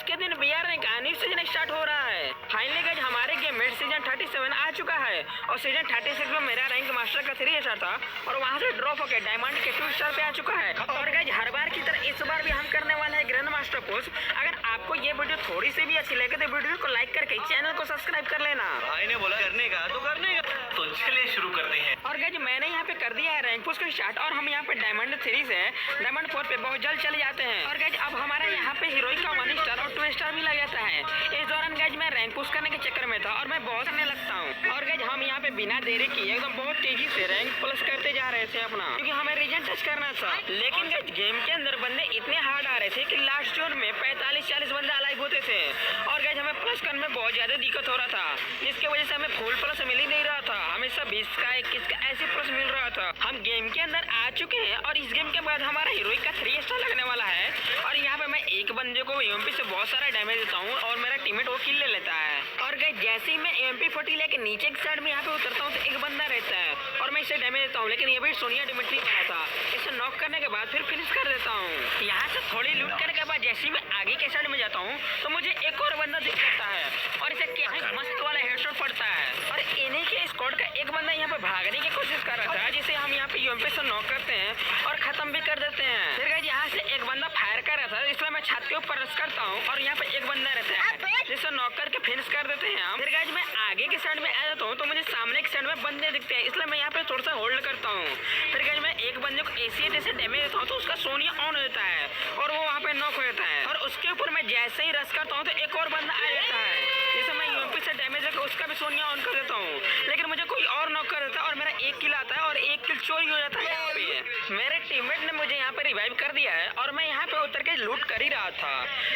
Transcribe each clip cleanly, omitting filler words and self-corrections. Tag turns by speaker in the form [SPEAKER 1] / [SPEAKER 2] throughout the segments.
[SPEAKER 1] आज के दिन BR rank new season start हो रहा है। फाइनली गाइस हमारे गेम में सीजन 37 आ चुका है और सीजन 36 में मेरा रैंक मास्टर का 3 स्टार था और वहां से ड्रॉप होकर डायमंड के 2 स्टार पे आ चुका है। और गाइस हर बार की तरह इस बार भी हम करने वाले हैं ग्रैंड मास्टर पोस्ट। अगर आपको ये वीडियो थोड़ी सी भी अच्छी लगे तो वीडियो को लाइक करके चैनल को सब्सक्राइब कर लेना।
[SPEAKER 2] भाई ने बोला करने का तो करने का, तो चलिए शुरू करते हैं।
[SPEAKER 1] और गाइस मैंने यहाँ पे कर दिया है रैंक पोस्ट को स्टार्ट और हम यहाँ पे डायमंड 3 से डायमंड 4 पे बहुत जल्द चले जाते हैं। और गाइस अब हमारा यहाँ पे हीरोइक का 1 स्टार और 2 स्टार भी लग जाता है। इस दौरान गाइस मैं रैंक पुश करने के चक्कर में था और मैं बहुत करने लगता हूँ। और गाइस हम यहाँ पे बिना देरी किए एकदम बहुत तेजी से रैंक प्लस करते जा रहे थे अपना, क्योंकि हमें रीजन टच करना था। लेकिन गाइस गेम के अंदर बंदे इतने हार्ड आ रहे थे कि लास्ट जोन में 45-40 बंदे अलाइव होते थे और गाइस हमें प्लस करने में बहुत ज्यादा दिक्कत हो रहा था, जिसकी वजह से हमें फुल प्लस मिल ही नहीं रहा था। हमेशा 20 का 21 का ऐसे प्लस मिल रहा था। हम गेम के अंदर आ चुके हैं और इस गेम के बाद हमारा हीरोइक का 3 स्टार लगने वाला है। और यहाँ पे मैं एक बंदे को यूएमपी से बहुत सारा डैमेज देता हूँ और मेरा टीममेट वो किल ले लेता है। और गाइस जैसे ही मैं एमपी 40 लेके नीचे की साइड में यहाँ पे उतरता हूँ तो एक बंदा रहता है और मैं इसे डैमेज देता हूँ, लेकिन ये भी सोनिया डिमिट्री बना था। इसे नॉक करने के बाद फिर फिनिश कर देता हूँ। यहाँ से थोड़ी लूट करने के बाद जैसे ही मैं आगे के साइड में जाता हूँ तो मुझे एक और बंदा दिख जाता है और इसे क्या है मस्त वाला हेडशॉट पड़ता है। और इन्हीं के स्क्वाड का एक बंदा यहाँ पे भागने की कोशिश कर रहा था, जिसे हम यहाँ पे यूएमपी से नॉक करते हैं और खत्म भी कर देते हैं। फिर गाइस यहाँ से एक बंदा फायर कर रहा था, इसलिए मैं छत के ऊपर रश करता हूँ और यहाँ पे एक बंदा रहता है जिसे नॉक करके फिनिश कर देते हैं हम। फिर गाइस मैं आगे के साइड में आ जाता हूँ तो मुझे सामने के साइड में बंदे दिखते हैं, इसलिए मैं यहाँ पे थोड़ा सा होल्ड करता हूँ। फिर गाइस मैं एक बंदे को एसीए से डैमेज देता हूँ तो उसका सोनिया ऑन हो जाता है और वो वहाँ पे नॉक हो जाता है। और उसके ऊपर मैं जैसे ही रश करता हूँ तो एक और बंदा आ जाता है, जैसे मैं यूएमपी से डैमेज देकर उसका भी सोनिया ऑन कर देता हूँ, लेकिन मुझे कोई और नॉक कर देता है और मेरा एक किल आता है और एक किल चोरी हो जाता है। यहाँ पे मेरे टीममेट ने मुझे यहाँ पे रिवाइव कर दिया है और मैं यहाँ पे उतर के लूट कर ही रहा था,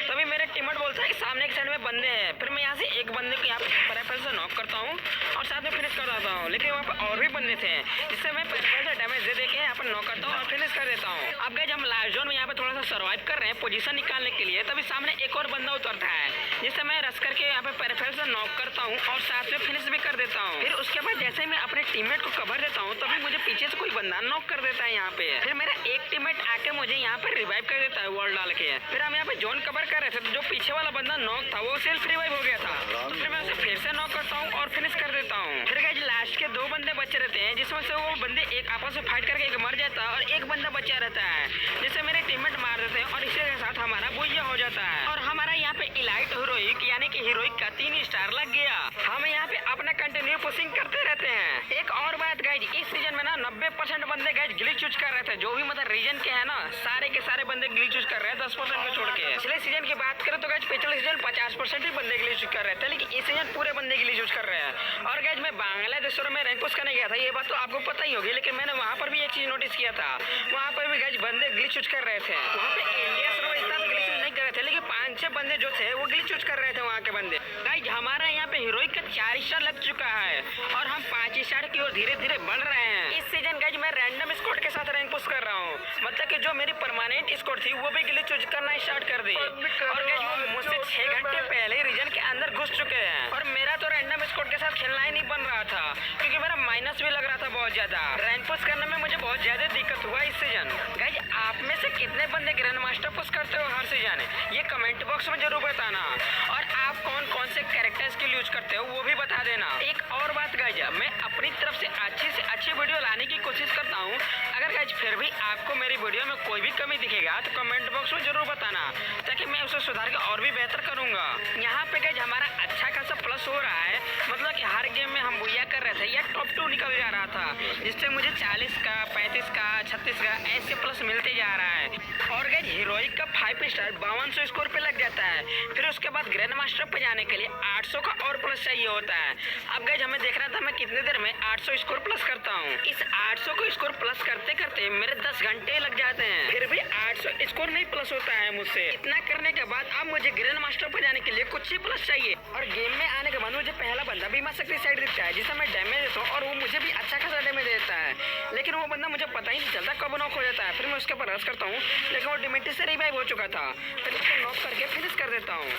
[SPEAKER 1] तभी मेरे टीममेट बोलता है कि सामने के साइड में बंदे हैं। फिर मैं यहाँ से एक बंदे को यहाँ पे राइफल से नॉक करता हूँ और साथ में फिनिश कर देता हूँ, लेकिन वहाँ पे और भी बंदे थे जिससे मैं राइफल से डैमेज दे के यहाँ पर नॉक करता हूँ और फिनिश कर देता हूँ। अब गाइस हम लास्ट जोन में यहाँ पे थोड़ा सा सर्वाइव कर रहे हैं पोजीशन निकालने के लिए, तभी सामने एक और बंदा उतरता है जिससे मैं रश करके यहाँ पे राइफल से नॉक करता हूँ और साथ में फिनिश भी कर देता हूँ। फिर उसके बाद जैसे ही मैं अपने टीममेट को कवर देता हूँ तभी मुझे पीछे से कोई बंदा नॉक कर देता है यहाँ पे। फिर मेरा एक टीममेट आके मुझे यहाँ पे रिवाइव कर देता है वॉल डाल के। फिर हम यहाँ पे जोन कवर कर रहे थे तो जो पीछे वाला बंदा नॉक था वो सेल्फ रिवाइव हो गया था, तो फिर मैं उसे फिर से नॉक करता हूँ और फिनिश कर देता हूँ। फिर गाइस लास्ट के 2 बंदे बचे रहते हैं, जिसमें से वो बंदे एक आपस में फाइट करके एक मर जाता है और एक बंदा बचा रहता है जिसे मेरे टीममेट मार देते हैं और इसी के साथ हमारा बुइया हो जाता है। और हमारा यहाँ पे इलाइट हीरोइक यानी कि हीरोइक का 3 स्टार लग गया। हम यहाँ पे अपना कंटिन्यू पुशिंग करते रहते हैं। एक और बात गाइस, इस सीजन में ना 90% बंदे गाइस ग्लिच यूज कर रहे थे, जो भी मतलब रीजन के है ना सारे के सारे बंदे ग्लिच यूज कर रहे हैं 10% को छोड़ के। पिछले सीजन की बात करें तो गाइस पिछले सीजन 50% ही बंदे ग्लिच यूज कर रहे थे, लेकिन इस सीजन पूरे बंदे ग्लिच यूज कर रहे हैं। और गाइस मैं बांग्लादेश में रैंक पुश करने गया था, ये बात तो आपको पता ही होगी, लेकिन मैंने वहाँ पर भी एक चीज नोटिस किया था, वहाँ पर भी गाइस बंदे ग्लिच यूज कर रहे थे। वहाँ पे इंडिया सर्वर इतना तो ग्लिच यूज नहीं कर रहे थे, लेकिन 5-6 बंदे जो थे वो ग्लिच यूज कर रहे थे वहाँ के बंदे। गाइस हमारा यहाँ पे हीरोइक का 4 स्टार लग चुका है और हम 5 स्टार की ओर धीरे धीरे बढ़ रहे हैं। इस सीजन गाइस मैं रैंडम स्क्वाड के साथ रैंक पुश कर रहा हूँ, मतलब कि जो मेरी परमानेंट स्क्वाड थी वो भी ग्लिच यूज करना स्टार्ट कर दी। और गाइस वो मुझसे 6 घंटे पहले रीजन के अंदर घुस चुके हैं और मेरा तो रैंडम स्क्वाड के साथ खेलना ही नहीं बन रहा था, क्योंकि मेरा माइनस भी लग रहा था बहुत ज्यादा। रैंक पुश करने में मुझे बहुत ज्यादा दिक्कत हुआ इस सीजन। गाइस आप में से कितने बंदे ग्रैंड मास्टर पुश करते हो हर सीजन, ये कमेंट बॉक्स में जरूर बताना। और आप कौन कौन से कैरेक्टर स्किल यूज करते हो वो भी बता देना। एक और बात गाइस, मैं अपनी तरफ से अच्छी वीडियो लाने की कोशिश करता हूँ। अगर गाइस फिर भी आपको मेरी वीडियो में कोई भी कमी दिखेगा तो कमेंट बॉक्स में जरूर बताना, ताकि मैं उसे सुधार के और भी बेहतर करूंगा। यहाँ पे गाइस हमारा अच्छा खासा प्लस हो रहा है, मतलब कि हर गेम में हम बुइया कर रहे थे या टॉप 2 निकल जा रहा था, जिससे मुझे 40 का 35 का 36 का ऐसे प्लस मिलते जा रहा है। और गाइस हीरोइक का 5 स्टार 5200 स्कोर पे लग जाता है। फिर उसके बाद ग्रैंड मास्टर पे जाने के लिए 800 का और प्लस चाहिए होता है। अब गाइस हमें देख रहा था मैं कितने देर में 800 स्कोर प्लस करता हूँ। इस 800 को स्कोर प्लस करते करते मेरे 10 घंटे लग जाते हैं, फिर भी 800 स्कोर नहीं प्लस होता है मुझसे। इतना करने के बाद अब मुझे ग्रैंड मास्टर पे जाने के लिए कुछ ही प्लस चाहिए। और गेम में आने के बाद मुझे पहला बंदा बीमा शक्ति साइड दिखता है, जिसे मैं डैमेज देता हूँ और वो मुझे भी अच्छा खासा डैमेज देता है, लेकिन वो बंदा मुझे पता ही नहीं चलता कब नॉक हो जाता है। फिर मैं उसके ऊपर रश करता हूँ, लेकिन वो डिमिट्री से रिवाइव हो चुका था, फिर मैं उसे नॉक करके फिनिश कर देता हूँ।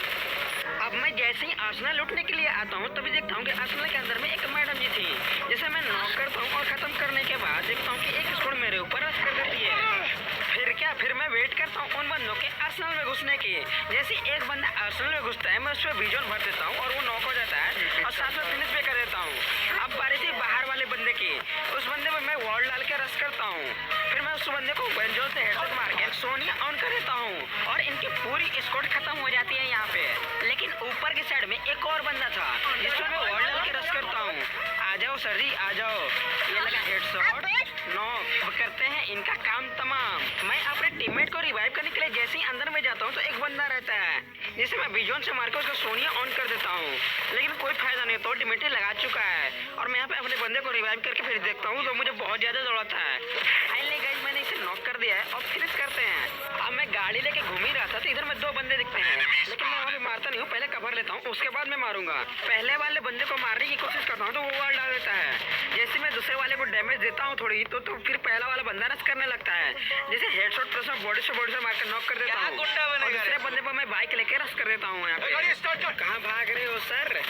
[SPEAKER 1] अब मैं जैसे ही आर्सेनल लूटने के लिए आता हूँ तभी देखता हूँ कि आर्सेनल के अंदर में एक मैडम जी थी, जिसे मैं नॉक करता हूँ और खत्म करने के बाद देखता हूँ कि एक स्क्वाड मेरे ऊपर रश कर देती है। फिर क्या, फिर मैं वेट करता हूँ उन बंदों के आर्सेनल में घुसने की। जैसे एक बंदा आर्सेनल में घुसता है, मैं उस पर विजन भर देता हूँ और वो नॉक हो जाता है और साथ में फिनिश भी कर देता हूँ। अब बारी थी बाहर वाले बंदे की। उस बंदे पर मैं वॉल डाल के रश करता हूँ। फिर मैं उस बंदे को बेंजोल से हेडशॉट मार के सोनिया ऑन कर देता हूँ और इनकी पूरी स्क्वाड खत्म हो जाती है यहाँ पे। लेकिन ऊपर की साइड में एक और बंदा था जिसमें मैं वॉल डाल के रश करता हूँ। आ जाओ सर जी, आ जाओ। ये लगा हेडशॉट, नॉक। अब करते हैं इनका काम तमाम। मैं अपने टीममेट को रिवाइव करने के लिए जैसे ही अंदर में जाता हूँ तो एक बंदा रहता है जिसे मैं विजन से मार के उसका सोनिया ऑन कर देता हूँ। लेकिन कोई फायदा नहीं, तो टीममेट ने लगा चुका है और मैं यहाँ पे अपने बंदे को रिवाइव करके फिर देखता हूँ तो मुझे बहुत ज्यादा दौड़ाता है। फाइनली गाइस मैंने इसे नॉक कर दिया है और फिनिश करते हैं। अब मैं गाड़ी लेके घूम ही रहा था तो इधर में दो बंदे दिखते हैं, लेकिन मैं वहाँ पे मारता नहीं हूँ, पहले कवर लेता हूँ, उसके बाद मैं मारूंगा। पहले वाले बंदे को मारने की कोशिश करता हूँ तो वो वॉल डाल देता है। जैसे मैं दूसरे वाले को डैमेज देता हूँ थोड़ी तो फिर पहला वाला बंदा रश करने लगता है। जैसे हेडशॉट प्लस में बॉडी से मारकर नॉक कर देता हूँ और दूसरे बंदे पर मैं बाइक लेके रश कर देता हूँ। यहाँ पे कहाँ भाग रहे हो सर?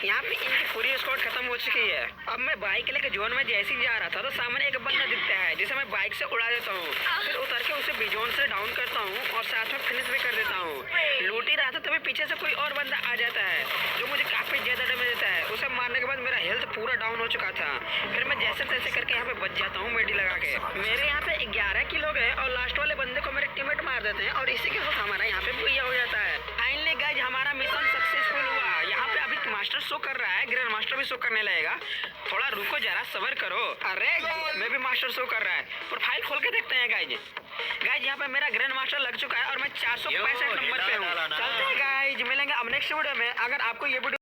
[SPEAKER 1] यहाँ पे इनकी पूरी स्क्वाड खत्म हो चुकी है। अब मैं बाइक लेके जोन में जैसे ही जा रहा था तो सामने एक बंदा दिखता है जिसे मैं बाइक से उड़ा देता हूँ। फिर उतर के उसे बिजोन से डाउन करता हूँ और साथ में फिनिश भी कर देता हूँ। लूट ही रहा था तभी पीछे से कोई और बंदा आ जाता है जो मुझे काफी ज्यादा डैमेज देता है। उसे मारने के बाद मेरा हेल्थ पूरा डाउन हो चुका था। फिर मैं जैसे तैसे करके यहाँ पे बच जाता हूँ मेडी लगा के। मेरे यहाँ पे 11 किलो गए और लास्ट वाले बंदे को मेरे टीममेट मार देते हैं और इसी के साथ हमारा यहाँ पे बुइया हो जाता है। फाइनली गाइस हमारा मिशन सक्सेसफुल हुआ। यहाँ पे अभी मास्टर शो कर रहा है, ग्रैंड मास्टर भी शो करने लगेगा। थोड़ा रुको जरा, सब्र करो। अरे मैं भी मास्टर शो कर रहा है। प्रोफाइल खोल के देखते हैं गाइज यहाँ पे मेरा ग्रैंड मास्टर लग चुका है और मैं 465 नंबर पे हूँ। चलते हैं गाइज, मिलेंगे अब नेक्स्ट वीडियो में। अगर आपको ये वीडियो